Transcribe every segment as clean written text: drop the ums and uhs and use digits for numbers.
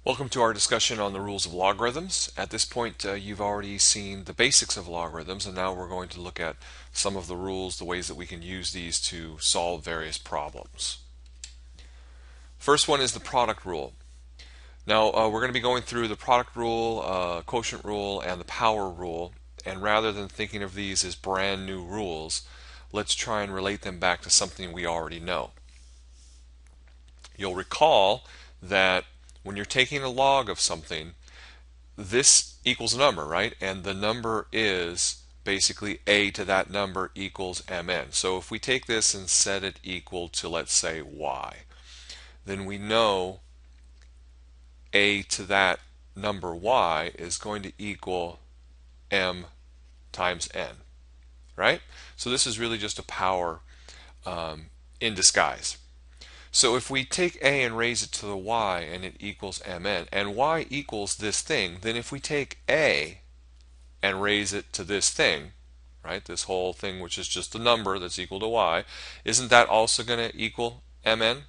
Welcome to our discussion on the rules of logarithms. At this point, you've already seen the basics of logarithms, and now we're going to look at some of the rules, the ways that we can use these to solve various problems. First one is the product rule. Now, we're going to be going through the product rule, quotient rule, and the power rule, and rather than thinking of these as brand new rules, let's try and relate them back to something we already know. You'll recall that when you're taking a log of something, this equals a number, right? And the number is basically a to that number equals mn. So if we take this and set it equal to, let's say, y, then we know a to that number y is going to equal m times n, right? So this is really just a power in disguise. So if we take a and raise it to the y and it equals mn, and y equals this thing, then if we take a and raise it to this thing, right, this whole thing which is just a number that's equal to y, isn't that also going to equal mn?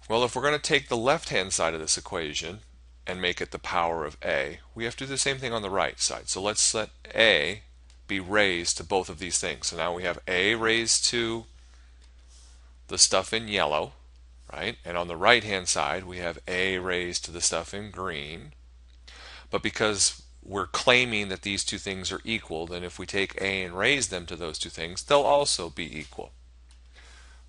Well, if we're going to take the left-hand side of this equation and make it the power of a, we have to do the same thing on the right side. So let's let a be raised to both of these things. So now we have a raised to the stuff in yellow, right? And on the right hand side we have a raised to the stuff in green. But because we're claiming that these two things are equal, then if we take a and raise them to those two things, they'll also be equal.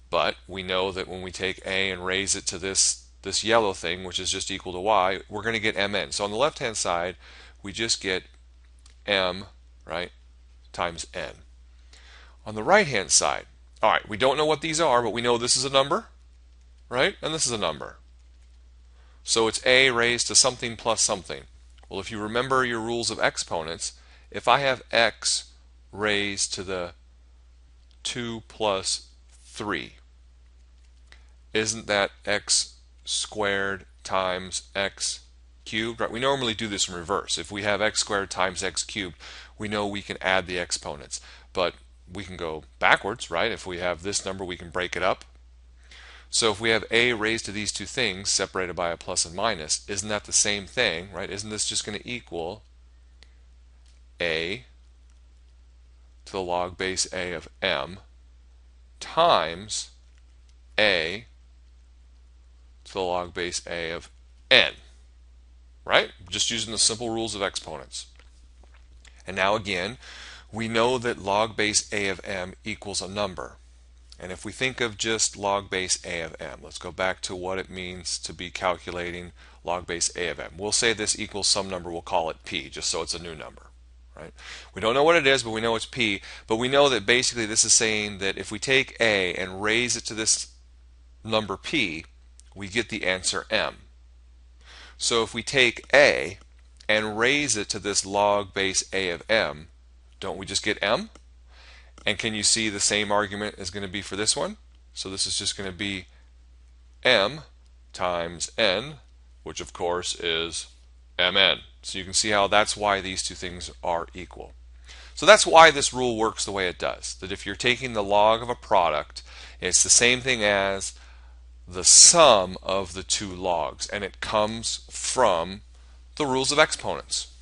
But we know that when we take a and raise it to this yellow thing, which is just equal to y, we're going to get mn. So on the left hand side we just get m, right, times n. On the right hand side, all right, we don't know what these are, but we know this is a number, right? And this is a number. So it's a raised to something plus something. Well, if you remember your rules of exponents, if I have x raised to the 2 plus 3, isn't that x squared times x cubed? Right? We normally do this in reverse. If we have x squared times x cubed, we know we can add the exponents. But we can go backwards, right? If we have this number, we can break it up. So if we have a raised to these two things separated by a plus and minus, isn't that the same thing, right? Isn't this just going to equal a to the log base a of m times a to the log base a of n, right? Just using the simple rules of exponents. And now again, we know that log base a of m equals a number. And if we think of just log base a of m, let's go back to what it means to be calculating log base a of m. We'll say this equals some number, we'll call it p, just so it's a new number, right? We don't know what it is, but we know it's p. But we know that basically this is saying that if we take a and raise it to this number p, we get the answer m. So if we take a and raise it to this log base a of m, don't we just get m? And can you see the same argument is going to be for this one? So this is just going to be m times n, which of course is mn. So you can see how that's why these two things are equal. So that's why this rule works the way it does. That if you're taking the log of a product, it's the same thing as the sum of the two logs, and it comes from the rules of exponents.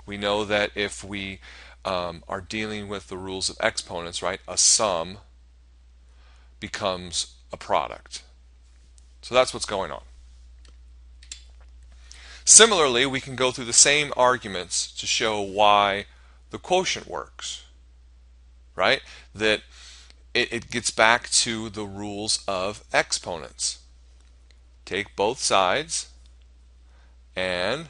We know that if we are dealing with the rules of exponents, right, a sum becomes a product. So that's what's going on. Similarly, we can go through the same arguments to show why the quotient works, right? That it gets back to the rules of exponents. Take both sides and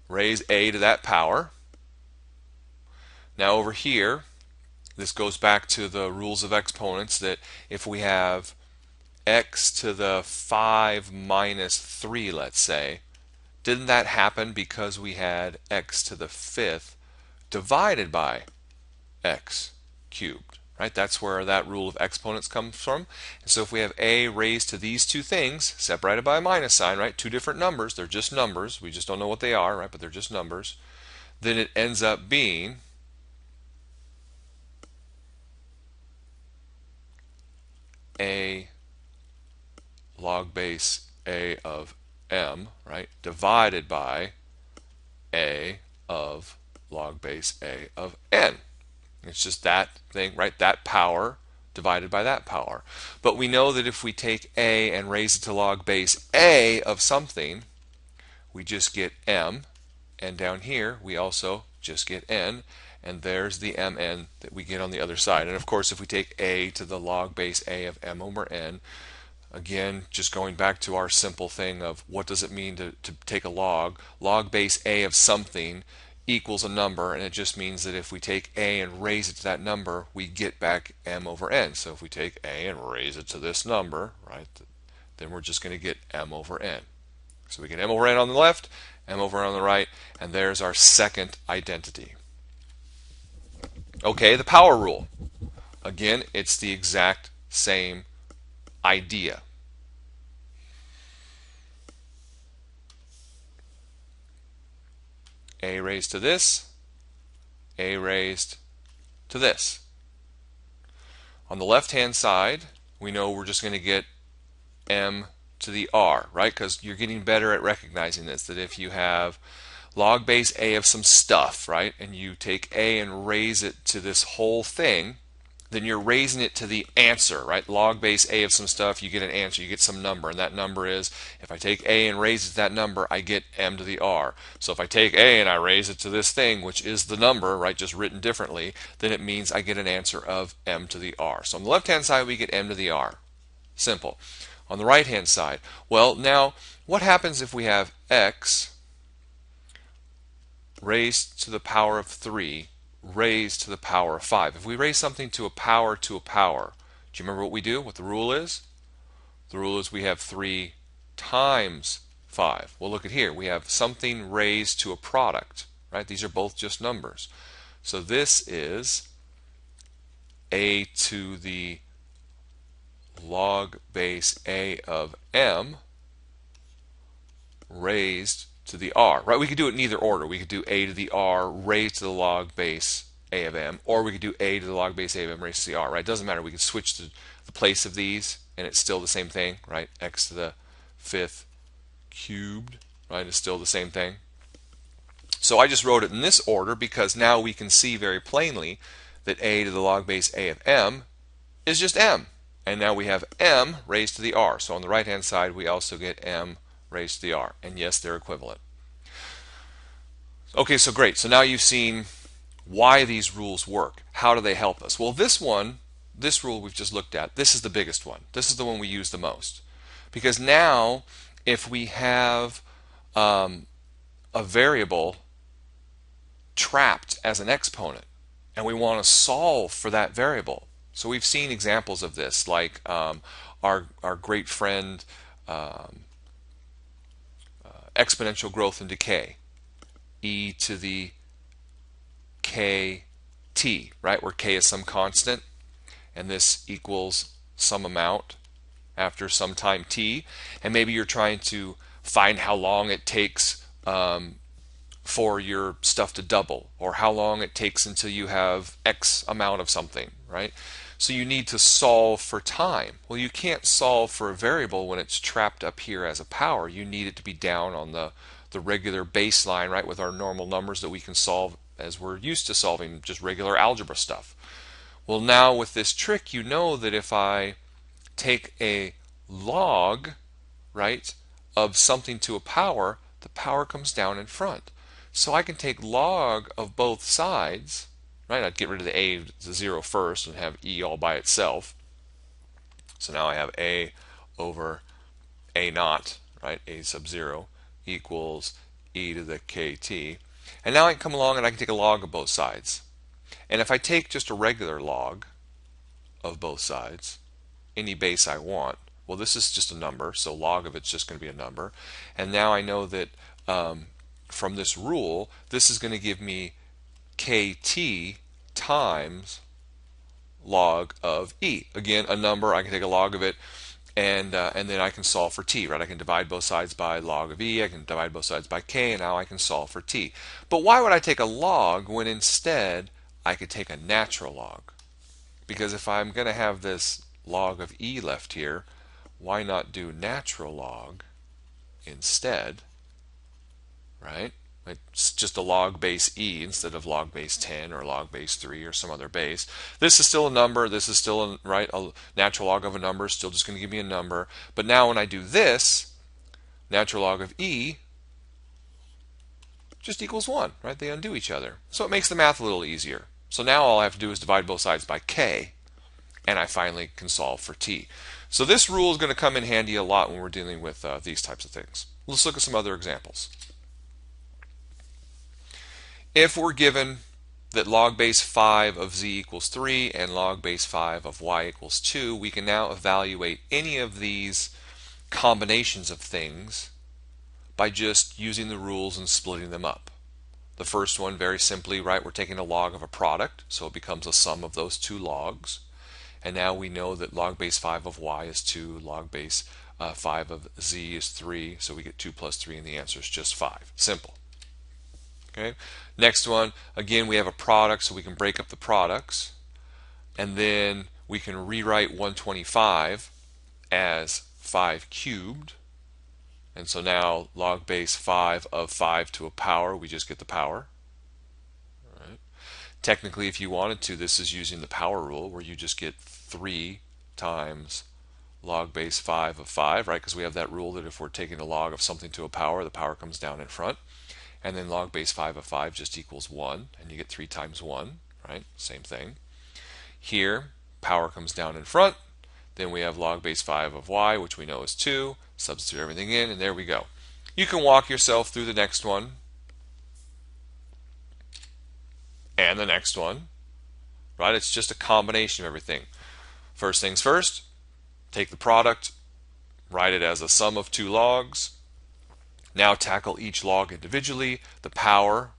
raise a to that power. Now over here, this goes back to the rules of exponents, that if we have x to the 5 minus 3, let's say, didn't that happen because we had x to the 5th divided by x cubed, right? That's where that rule of exponents comes from. And so if we have a raised to these two things separated by a minus sign, right, two different numbers, they're just numbers, we just don't know what they are, right, but they're just numbers, then it ends up being a log base a of m, right, divided by a of log base a of n. It's just that thing, right? That power divided by that power. But we know that if we take a and raise it to log base a of something, we just get m, and down here we also just get n, and there's the mn that we get on the other side. And of course, if we take a to the log base a of m over n, again, just going back to our simple thing of what does it mean to take a log base a of something equals a number, and it just means that if we take a and raise it to that number, we get back m over n. So if we take a and raise it to this number, right, then we're just going to get m over n. So we get m over n on the left, m over n on the right, and there's our second identity. Okay, the power rule. Again, it's the exact same idea. A raised to this, a raised to this. On the left-hand side, we know we're just going to get m to the r, right? Because you're getting better at recognizing this, that if you have log base a of some stuff, right, and you take a and raise it to this whole thing, then you're raising it to the answer, right? Log base a of some stuff, you get an answer, you get some number, and that number is, if I take a and raise it to that number, I get m to the r. So if I take a and I raise it to this thing, which is the number, right, just written differently, then it means I get an answer of m to the r. So on the left-hand side, we get m to the r. Simple. On the right-hand side, well, now, what happens if we have x raised to the power of 3 raised to the power of 5? If we raise something to a power, do you remember what we do? What the rule is? The rule is we have 3 times 5. Well, look at here. We have something raised to a product, right? These are both just numbers. So this is a to the log base a of m raised to the r, right? We could do it in either order. We could do a to the r raised to the log base a of m, or we could do a to the log base a of m raised to the r, right? It doesn't matter. We could switch to the place of these, and it's still the same thing, right? X to the 5th cubed, right, is still the same thing. So I just wrote it in this order because now we can see very plainly that a to the log base a of m is just m. And now we have m raised to the r. So on the right-hand side, we also get m raised to the r. And yes, they're equivalent. Okay, so great. So now you've seen why these rules work. How do they help us? Well, this rule we've just looked at, this is the biggest one. This is the one we use the most. Because now, if we have a variable trapped as an exponent, and we want to solve for that variable, so we've seen examples of this, like our great friend exponential growth and decay, e to the kt, right, where k is some constant, and this equals some amount after some time t, and maybe you're trying to find how long it takes for your stuff to double, or how long it takes until you have X amount of something, right? So you need to solve for time. Well, you can't solve for a variable when it's trapped up here as a power. You need it to be down on the regular baseline, right, with our normal numbers that we can solve as we're used to solving just regular algebra stuff. Well, now with this trick, you know that if I take a log, right, of something to a power, the power comes down in front. So I can take log of both sides, right? I'd get rid of the a to 0 first and have e all by itself. So now I have a over a naught, right? A sub 0 equals e to the kt. And now I can come along and I can take a log of both sides. And if I take just a regular log of both sides, any base I want, well, this is just a number, so log of it's just going to be a number. And now I know that from this rule, this is going to give me kt times log of e. Again, a number, I can take a log of it, and then I can solve for t, right? I can divide both sides by log of e, I can divide both sides by k, and now I can solve for t. But why would I take a log when instead I could take a natural log? Because if I'm going to have this log of e left here, why not do natural log instead, right? It's just a log base e instead of log base 10 or log base 3 or some other base. This is still a number. This is still a natural log of a number. Still just going to give me a number. But now when I do this, natural log of e just equals 1, right? They undo each other. So it makes the math a little easier. So now all I have to do is divide both sides by k, and I finally can solve for t. So this rule is going to come in handy a lot when we're dealing with these types of things. Let's look at some other examples. If we're given that log base 5 of z equals 3 and log base 5 of y equals 2, we can now evaluate any of these combinations of things by just using the rules and splitting them up. The first one, very simply, right, we're taking a log of a product, so it becomes a sum of those two logs. And now we know that log base 5 of y is 2, log base 5 of z is 3, so we get 2 plus 3, and the answer is just 5. Simple. Okay. Next one, again, we have a product, so we can break up the products, and then we can rewrite 125 as 5 cubed. And so now log base 5 of 5 to a power, we just get the power. All right. Technically, if you wanted to, this is using the power rule, where you just get 3 times log base 5 of 5, right? Because we have that rule that if we're taking a log of something to a power, the power comes down in front. And then log base 5 of 5 just equals 1, and you get 3 times 1, right? Same thing. Here, power comes down in front. Then we have log base 5 of y, which we know is 2. Substitute everything in, and there we go. You can walk yourself through the next one and the next one, right? It's just a combination of everything. First things first, take the product, write it as a sum of two logs. Now tackle each log individually. The power,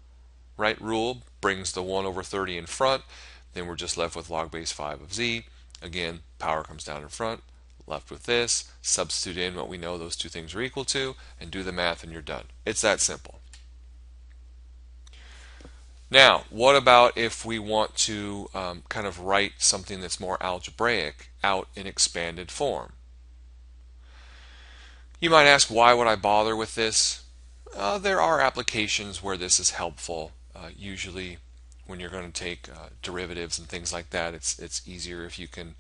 right, rule brings the 1 over 30 in front. Then we're just left with log base 5 of z. Again, power comes down in front. Left with this. Substitute in what we know those two things are equal to, and do the math, and you're done. It's that simple. Now, what about if we want to kind of write something that's more algebraic out in expanded form? You might ask, why would I bother with this? There are applications where this is helpful. Usually when you're going to take derivatives and things like that, it's easier if you can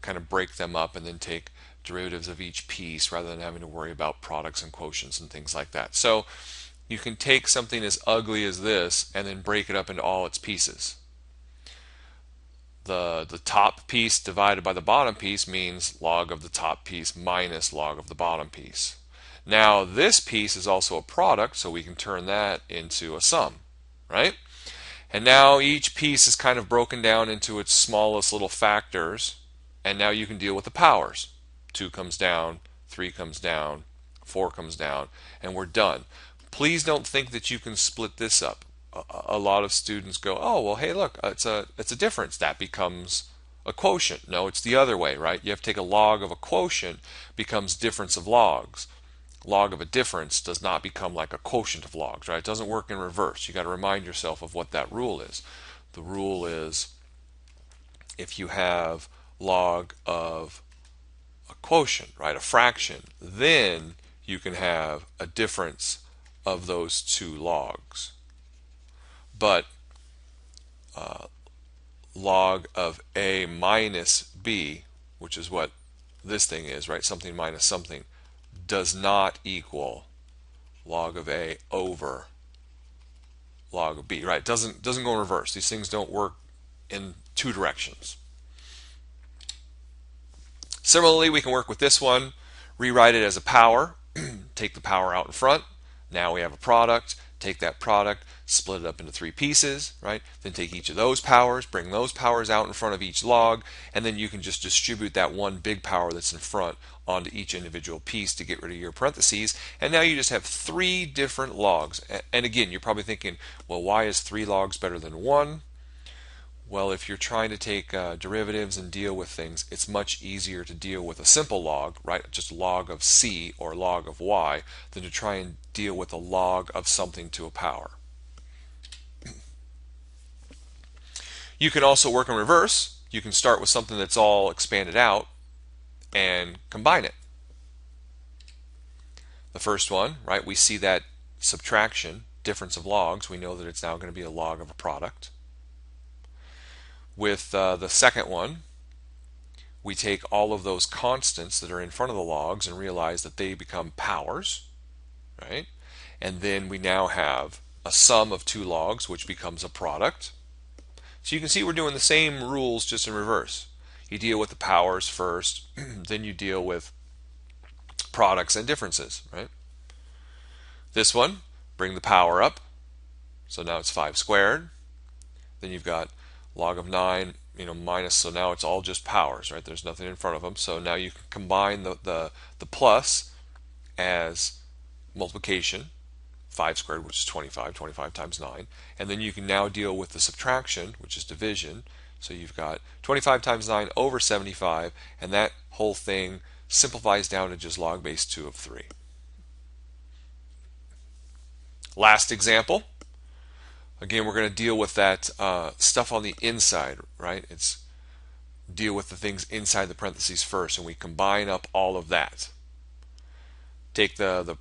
kind of break them up and then take derivatives of each piece rather than having to worry about products and quotients and things like that. So you can take something as ugly as this and then break it up into all its pieces. The top piece divided by the bottom piece means log of the top piece minus log of the bottom piece. Now this piece is also a product, so we can turn that into a sum, right? And now each piece is kind of broken down into its smallest little factors, and now you can deal with the powers. 2 comes down, 3 comes down, 4 comes down, and we're done. Please don't think that you can split this up. A lot of students go, oh, well, hey, look, it's a difference. That becomes a quotient. No, it's the other way, right? You have to take a log of a quotient becomes difference of logs. Log of a difference does not become like a quotient of logs, right? It doesn't work in reverse. You got to remind yourself of what that rule is. The rule is if you have log of a quotient, right, a fraction, then you can have a difference of those two logs. But log of a minus b, which is what this thing is, right? Something minus something, does not equal log of a over log of b, right? It doesn't go in reverse. These things don't work in two directions. Similarly, we can work with this one, rewrite it as a power, take the power out in front. Now we have a product. Take that product, split it up into 3 pieces, right? Then take each of those powers, bring those powers out in front of each log, and then you can just distribute that one big power that's in front onto each individual piece to get rid of your parentheses. And now you just have 3 different logs. And again, you're probably thinking, well, why is 3 logs better than 1? Well, if you're trying to take derivatives and deal with things, it's much easier to deal with a simple log, right? Just log of c or log of y, than to try and deal with a log of something to a power. You can also work in reverse. You can start with something that's all expanded out and combine it. The first one, right, we see that subtraction, difference of logs. We know that it's now going to be a log of a product. With the second one, we take all of those constants that are in front of the logs and realize that they become powers, right? And then we now have a sum of two logs, which becomes a product. So you can see we're doing the same rules, just in reverse. You deal with the powers first, then you deal with products and differences, right? This one, bring the power up, so now it's 5 squared. Then you've got log of 9, minus, so now it's all just powers, right? There's nothing in front of them. So now you can combine the plus as multiplication, 5 squared, which is 25, 25 times 9. And then you can now deal with the subtraction, which is division. So you've got 25 times 9 over 75, and that whole thing simplifies down to just log base 2 of 3. Last example. Again, we're going to deal with that stuff on the inside, right? It's deal with the things inside the parentheses first, and we combine up all of that. Take the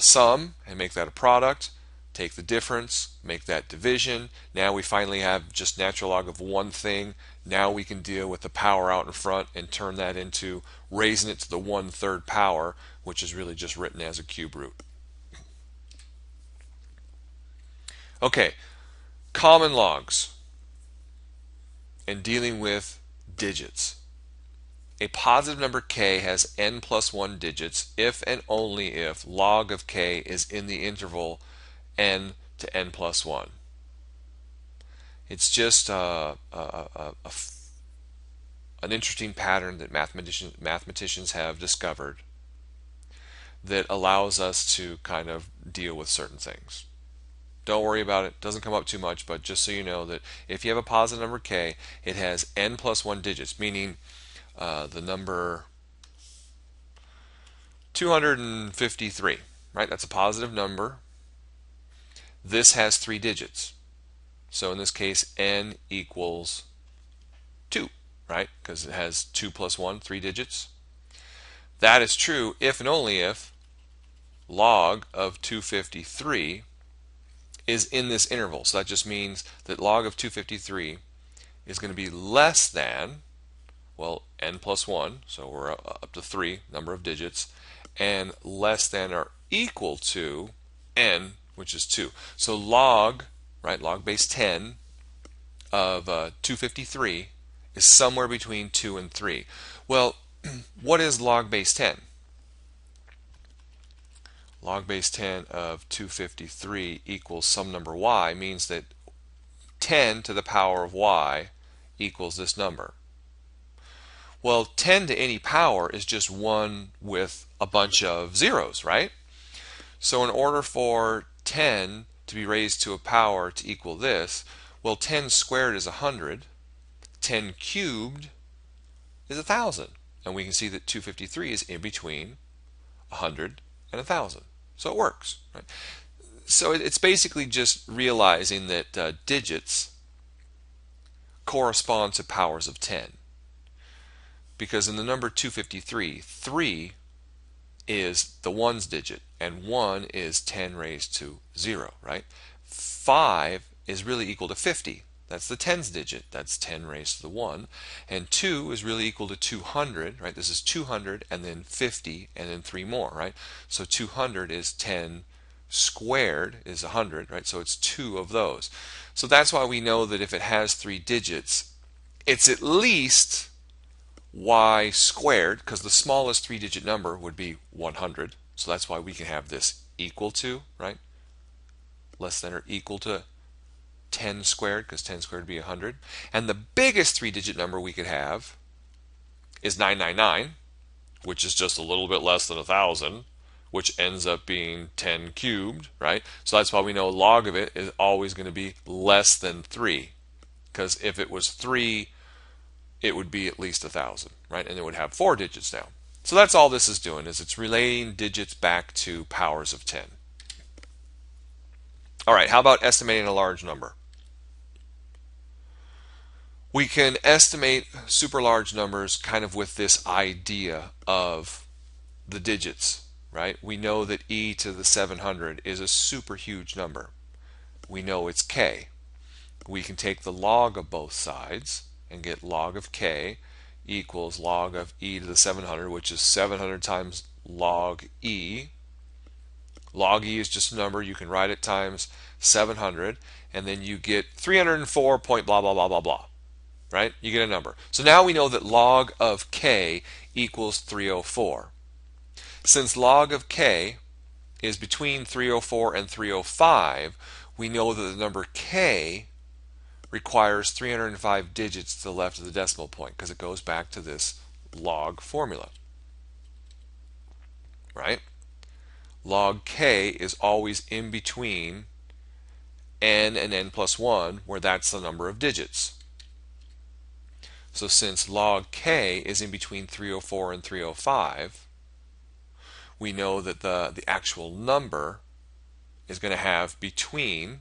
sum and make that a product. Take the difference, make that division. Now we finally have just natural log of one thing. Now we can deal with the power out in front and turn that into raising it to the 1/3 power, which is really just written as a cube root. Okay, common logs and dealing with digits. A positive number k has n plus 1 digits if and only if log of k is in the interval n to n plus 1. It's just an interesting pattern that mathematicians have discovered that allows us to kind of deal with certain things. Don't worry about it. Doesn't come up too much, but just so you know that if you have a positive number k, it has n plus 1 digits, meaning the number 253, right? That's a positive number. This has 3 digits. So in this case, n equals 2, right? Because it has 2 plus 1, 3 digits. That is true if and only if log of 253 is in this interval. So that just means that log of 253 is going to be less than, well, n plus 1, so we're up to 3 number of digits, and less than or equal to n, which is 2. So log, right, log base 10 of 253 is somewhere between 2 and 3. Well, what is log base 10? Log base 10 of 253 equals some number y means that 10 to the power of y equals this number. Well, 10 to any power is just 1 with a bunch of zeros, right? So in order for 10 to be raised to a power to equal this, well, 10 squared is 100, 10 cubed is 1,000. And we can see that 253 is in between 100 and 1,000. So it works, right? So it's basically just realizing that digits correspond to powers of 10. Because in the number 253, 3 is the ones digit, and 1 is 10 raised to 0, right? 5 is really equal to 50. That's the tens digit. That's 10 raised to the 1. And 2 is really equal to 200, right? This is 200 and then 50 and then 3 more, right? So 200 is 10 squared is 100, right? So it's 2 of those. So that's why we know that if it has 3 digits, it's at least y squared, because the smallest 3-digit number would be 100. So that's why we can have this equal to, right? Less than or equal to 10 squared, because 10 squared would be 100. And the biggest 3-digit number we could have is 999, which is just a little bit less than 1,000, which ends up being 10 cubed, right? So that's why we know log of it is always going to be less than 3, because if it was 3, it would be at least 1,000, right? And it would have 4 digits now. So that's all this is doing, is it's relating digits back to powers of 10. All right, how about estimating a large number? We can estimate super large numbers kind of with this idea of the digits, right? We know that e to the 700 is a super huge number. We know it's k. We can take the log of both sides and get log of k equals log of e to the 700, which is 700 times log e. Log e is just a number. You can write it times 700, and then you get 304 point blah, blah, blah, blah, blah. Right? You get a number. So now we know that log of k equals 304. Since log of k is between 304 and 305, we know that the number k requires 305 digits to the left of the decimal point because it goes back to this log formula. Right? Log k is always in between n and n plus 1, where that's the number of digits. So since log k is in between 304 and 305, we know that the actual number is going to have between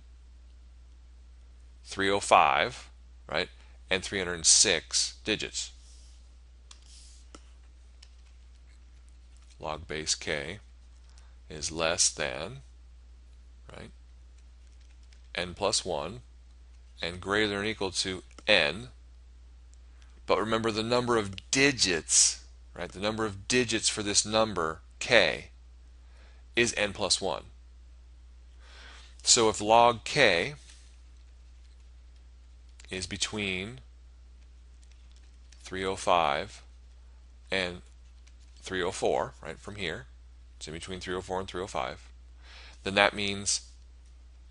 305, right, and 306 digits. Log base k is less than, right, n plus 1 and greater than or equal to n. But remember, the number of digits, right, the number of digits for this number k is n plus 1. So if log k is between 305 and 304, right, from here, it's in between 304 and 305, then that means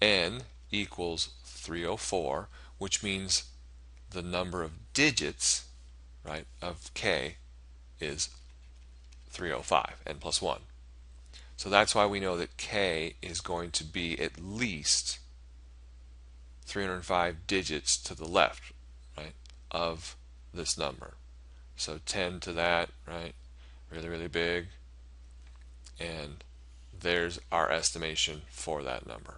n equals 304, which means the number of digits, right, of k is 305, n plus 1. So that's why we know that k is going to be at least 305 digits to the left, right, of this number. So 10 to that, right, really, really big, and there's our estimation for that number.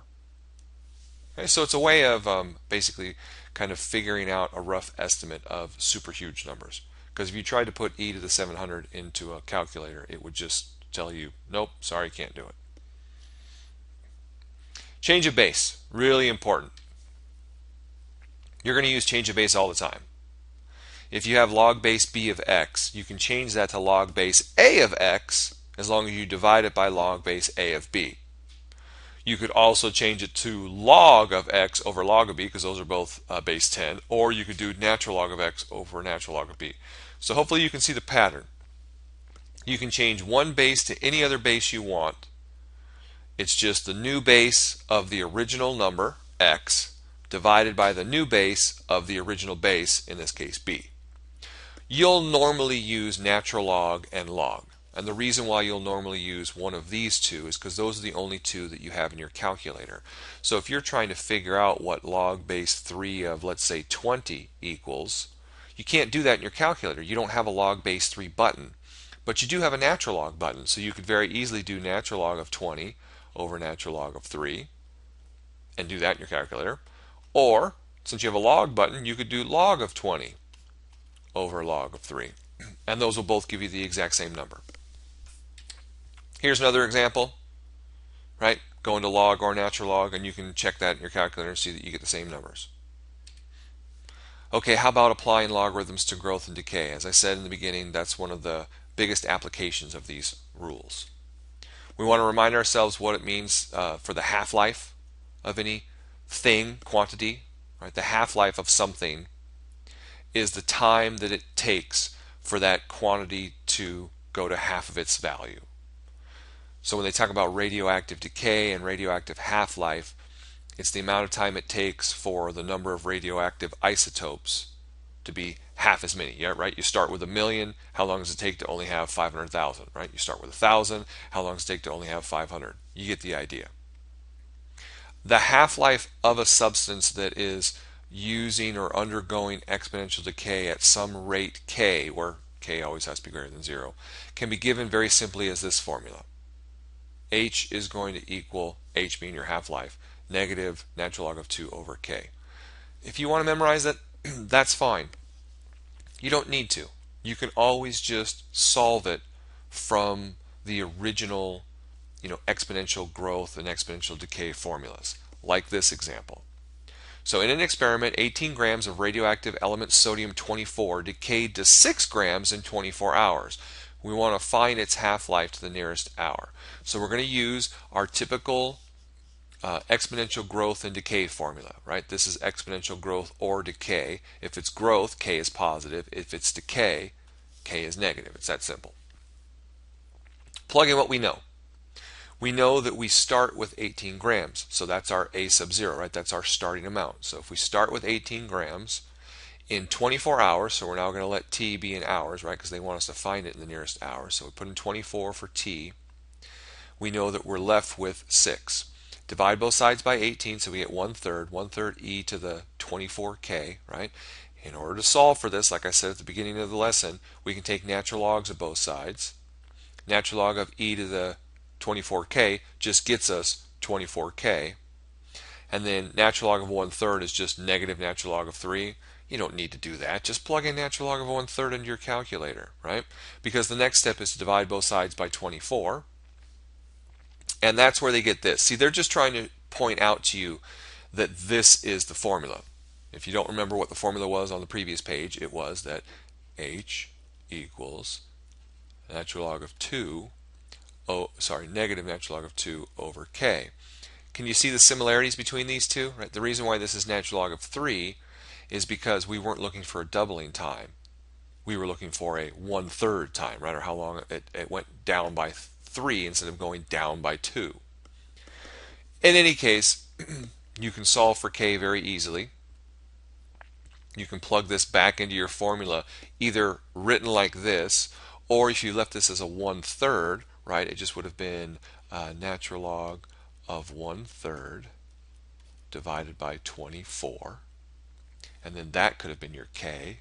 Okay, so it's a way of basically kind of figuring out a rough estimate of super huge numbers. Because if you tried to put e to the 700 into a calculator, it would just tell you, nope, sorry, can't do it. Change of base, really important. You're going to use change of base all the time. If you have log base b of x, you can change that to log base a of x as long as you divide it by log base a of b. You could also change it to log of x over log of b, because those are both base 10, or you could do natural log of x over natural log of b. So hopefully you can see the pattern. You can change one base to any other base you want. It's just the new base of the original number, x, divided by the new base of the original base, in this case b. You'll normally use natural log and log. And the reason why you'll normally use one of these two is because those are the only two that you have in your calculator. So if you're trying to figure out what log base 3 of, let's say, 20 equals, you can't do that in your calculator. You don't have a log base 3 button. But you do have a natural log button. So you could very easily do natural log of 20 over natural log of 3 and do that in your calculator. Or, since you have a log button, you could do log of 20 over log of 3. And those will both give you the exact same number. Here's another example, right? Go into log or natural log, and you can check that in your calculator and see that you get the same numbers. Okay, how about applying logarithms to growth and decay? As I said in the beginning, that's one of the biggest applications of these rules. We want to remind ourselves what it means for the half-life of any thing, quantity, right? The half-life of something is the time that it takes for that quantity to go to half of its value. So when they talk about radioactive decay and radioactive half-life, it's the amount of time it takes for the number of radioactive isotopes to be half as many. Yeah, right? You start with 1,000,000. How long does it take to only have 500,000? Right? You start with 1,000. How long does it take to only have 500? You get the idea. The half-life of a substance that is using or undergoing exponential decay at some rate k, where k always has to be greater than 0, can be given very simply as this formula. H is going to equal, H being your half-life, negative natural log of 2 over k. If you want to memorize that, that's fine. You don't need to. You can always just solve it from the original exponential growth and exponential decay formulas, like this example. So in an experiment, 18 grams of radioactive element sodium-24 decayed to 6 grams in 24 hours. We want to find its half-life to the nearest hour. So we're going to use our typical exponential growth and decay formula, right? This is exponential growth or decay. If it's growth, K is positive. If it's decay, K is negative. It's that simple. Plug in what we know. We know that we start with 18 grams, so that's our A sub 0, right? That's our starting amount. So if we start with 18 grams in 24 hours, so we're now going to let T be in hours, right? Because they want us to find it in the nearest hour. So we put in 24 for T. We know that we're left with 6. Divide both sides by 18, so we get 1/3. 1/3 e to the 24k, right? In order to solve for this, like I said at the beginning of the lesson, we can take natural logs of both sides. Natural log of e to the 24k just gets us 24k. And then natural log of 1/3 is just negative natural log of 3. You don't need to do that. Just plug in natural log of 1/3 into your calculator, right? Because the next step is to divide both sides by 24. And that's where they get this. See, they're just trying to point out to you that this is the formula. If you don't remember what the formula was on the previous page, it was that h equals natural log of 2, negative natural log of 2 over k. Can you see the similarities between these two? Right? The reason why this is natural log of 3 is because we weren't looking for a doubling time. We were looking for a 1/3 time, right? Or how long it went down by 3 instead of going down by 2. In any case, you can solve for k very easily. You can plug this back into your formula, either written like this, or if you left this as a 1/3, right, it just would have been natural log of 1/3 divided by 24. And then that could have been your k.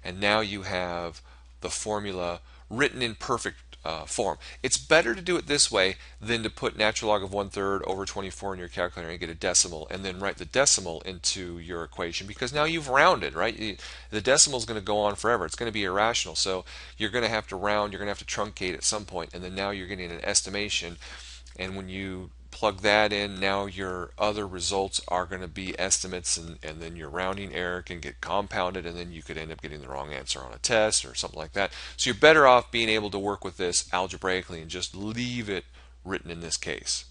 And now you have the formula written in perfect form. It's better to do it this way than to put natural log of 1/3 over 24 in your calculator and get a decimal and then write the decimal into your equation, because now you've rounded, right? The decimal is going to go on forever. It's going to be irrational. So you're going to have to round, you're going to have to truncate at some point, and then now you're getting an estimation. And when you plug that in, now your other results are going to be estimates, and then your rounding error can get compounded, and then you could end up getting the wrong answer on a test or something like that. So you're better off being able to work with this algebraically and just leave it written in this case.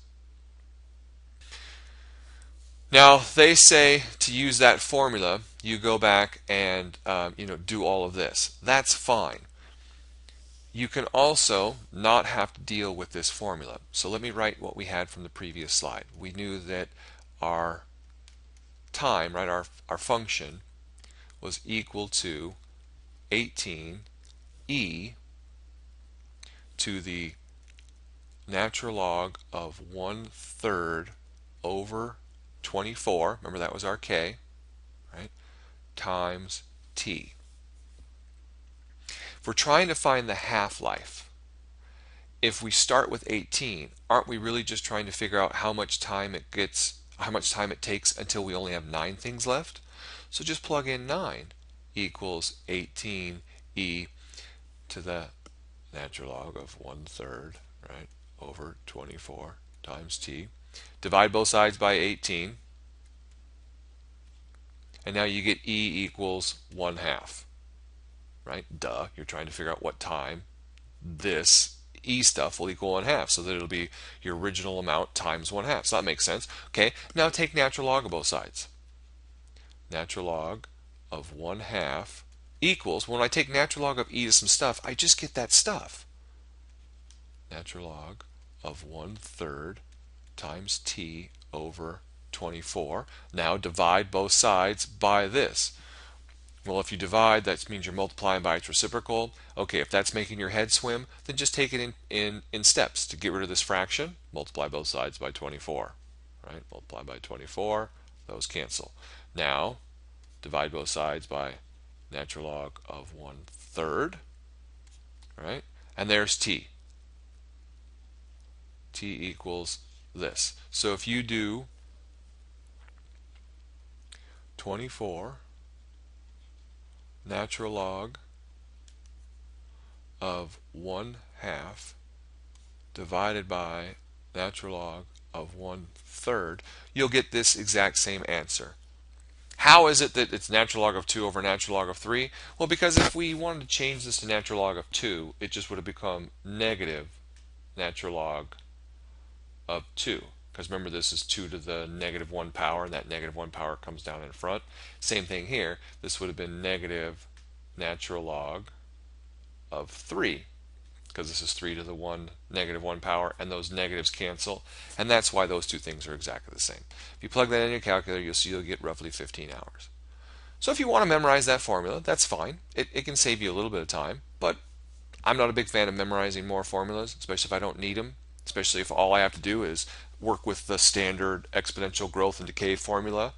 Now they say to use that formula, you go back and do all of this. That's fine. You can also not have to deal with this formula. So let me write what we had from the previous slide. We knew that our time, right, our function was equal to 18e to the natural log of 1/3 over 24, remember that was our k, right, times t. If we're trying to find the half-life, if we start with 18, aren't we really just trying to figure out how much time it takes until we only have 9 things left? So just plug in 9 equals 18e to the natural log of 1/3, right, over 24 times t. Divide both sides by 18, and now you get e equals 1/2. Right? Duh, you're trying to figure out what time this e stuff will equal 1/2, so that it'll be your original amount times 1/2. So that makes sense. Okay, now take natural log of both sides. Natural log of 1/2 equals, when I take natural log of e to some stuff, I just get that stuff. Natural log of 1/3 times t over 24. Now divide both sides by this. Well, if you divide, that means you're multiplying by its reciprocal. Okay, if that's making your head swim, then just take it in steps. To get rid of this fraction, multiply both sides by 24. Right? Multiply by 24, those cancel. Now, divide both sides by natural log of 1/3. Right? And there's t. T equals this. So if you do 24 natural log of 1/2 divided by natural log of 1/3, you'll get this exact same answer. How is it that it's natural log of 2 over natural log of 3? Well, because if we wanted to change this to natural log of 2, it just would have become negative natural log of 2. Because remember, this is 2 to the negative 1 power, and that negative 1 power comes down in front. Same thing here. This would have been negative natural log of 3, because this is 3 to the negative 1 power, and those negatives cancel, and that's why those two things are exactly the same. If you plug that in your calculator, you'll see you'll get roughly 15 hours. So if you want to memorize that formula, that's fine. It can save you a little bit of time, but I'm not a big fan of memorizing more formulas, especially if I don't need them, especially if all I have to do is work with the standard exponential growth and decay formula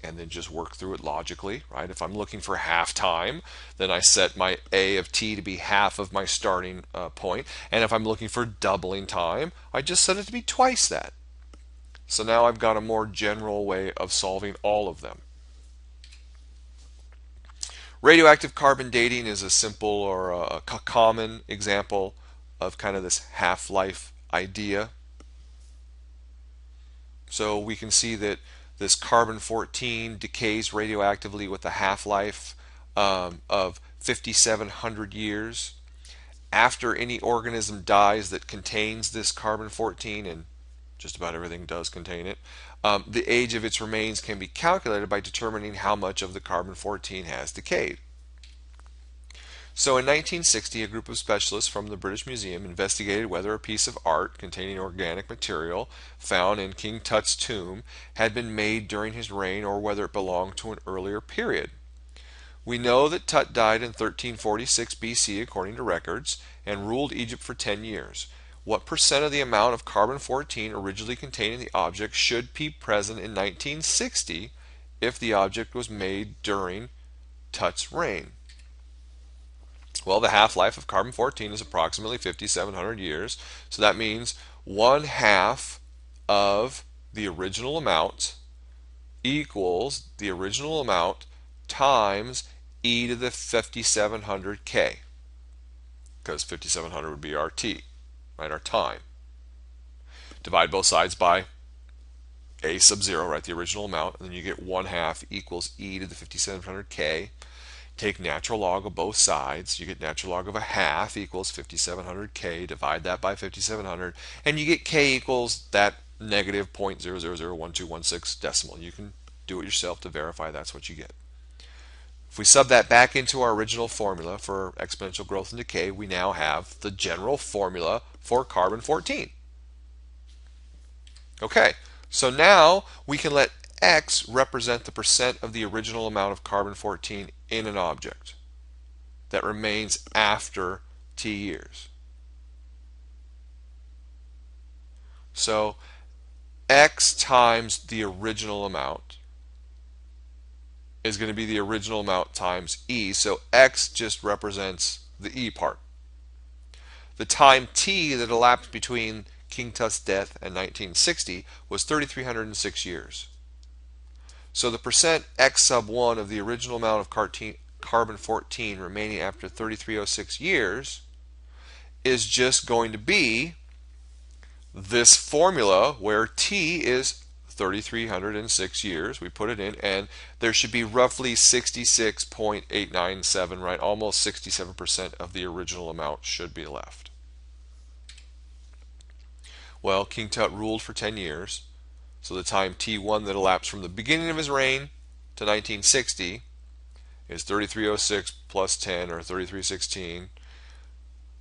and then just work through it logically, right? If I'm looking for half time, then I set my a of t to be half of my starting point. And if I'm looking for doubling time, I just set it to be twice that. So now I've got a more general way of solving all of them. Radioactive carbon dating is a simple or a common example of kind of this half-life idea. So we can see that this carbon-14 decays radioactively with a half-life of 5,700 years. After any organism dies that contains this carbon-14, and just about everything does contain it, the age of its remains can be calculated by determining how much of the carbon-14 has decayed. So in 1960, a group of specialists from the British Museum investigated whether a piece of art containing organic material found in King Tut's tomb had been made during his reign or whether it belonged to an earlier period. We know that Tut died in 1346 BC according to records and ruled Egypt for 10 years. What percent of the amount of carbon-14 originally contained in the object should be present in 1960 if the object was made during Tut's reign? Well, the half-life of carbon-14 is approximately 5,700 years, so that means 1/2 of the original amount equals the original amount times e to the 5,700k, because 5,700 would be our t, right, our time. Divide both sides by a sub 0, right, the original amount, and then you get 1/2 equals e to the 5,700k. Take natural log of both sides, you get natural log of 1/2 equals 5,700k, divide that by 5,700, and you get k equals that negative 0.0001216 decimal. You can do it yourself to verify that's what you get. If we sub that back into our original formula for exponential growth and decay, we now have the general formula for carbon-14. Okay, so now we can let x represent the percent of the original amount of carbon-14 in an object that remains after t years. So x times the original amount is going to be the original amount times e, so x just represents the e part. The time t that elapsed between King Tut's death and 1960 was 3,306 years. So the percent x sub 1 of the original amount of carbon-14 remaining after 3,306 years is just going to be this formula where t is 3,306 years. We put it in, and there should be roughly 66.897, right? Almost 67% of the original amount should be left. Well, King Tut ruled for 10 years. So the time t1 that elapsed from the beginning of his reign to 1960 is 3306 plus 10, or 3316.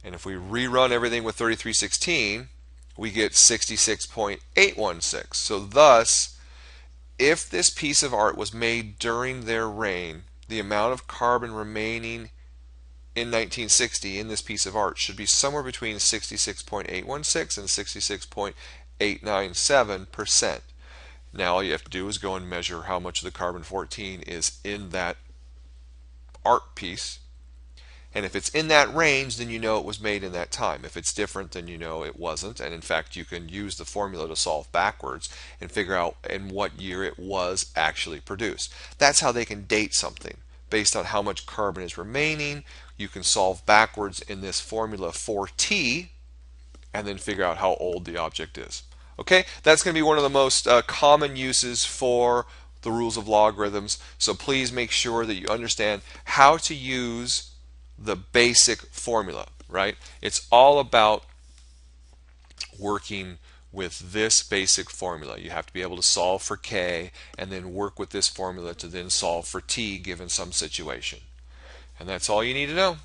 And if we rerun everything with 3316, we get 66.816. So thus, if this piece of art was made during their reign, the amount of carbon remaining in 1960 in this piece of art should be somewhere between 66.816 and 66.897%. Now all you have to do is go and measure how much of the carbon-14 is in that art piece. And if it's in that range, then you know it was made in that time. If it's different, then you know it wasn't. And in fact, you can use the formula to solve backwards and figure out in what year it was actually produced. That's how they can date something. Based on how much carbon is remaining, you can solve backwards in this formula for t, and then figure out how old the object is. Okay, that's going to be one of the most common uses for the rules of logarithms. So please make sure that you understand how to use the basic formula, right? It's all about working with this basic formula. You have to be able to solve for k and then work with this formula to then solve for t given some situation. And that's all you need to know.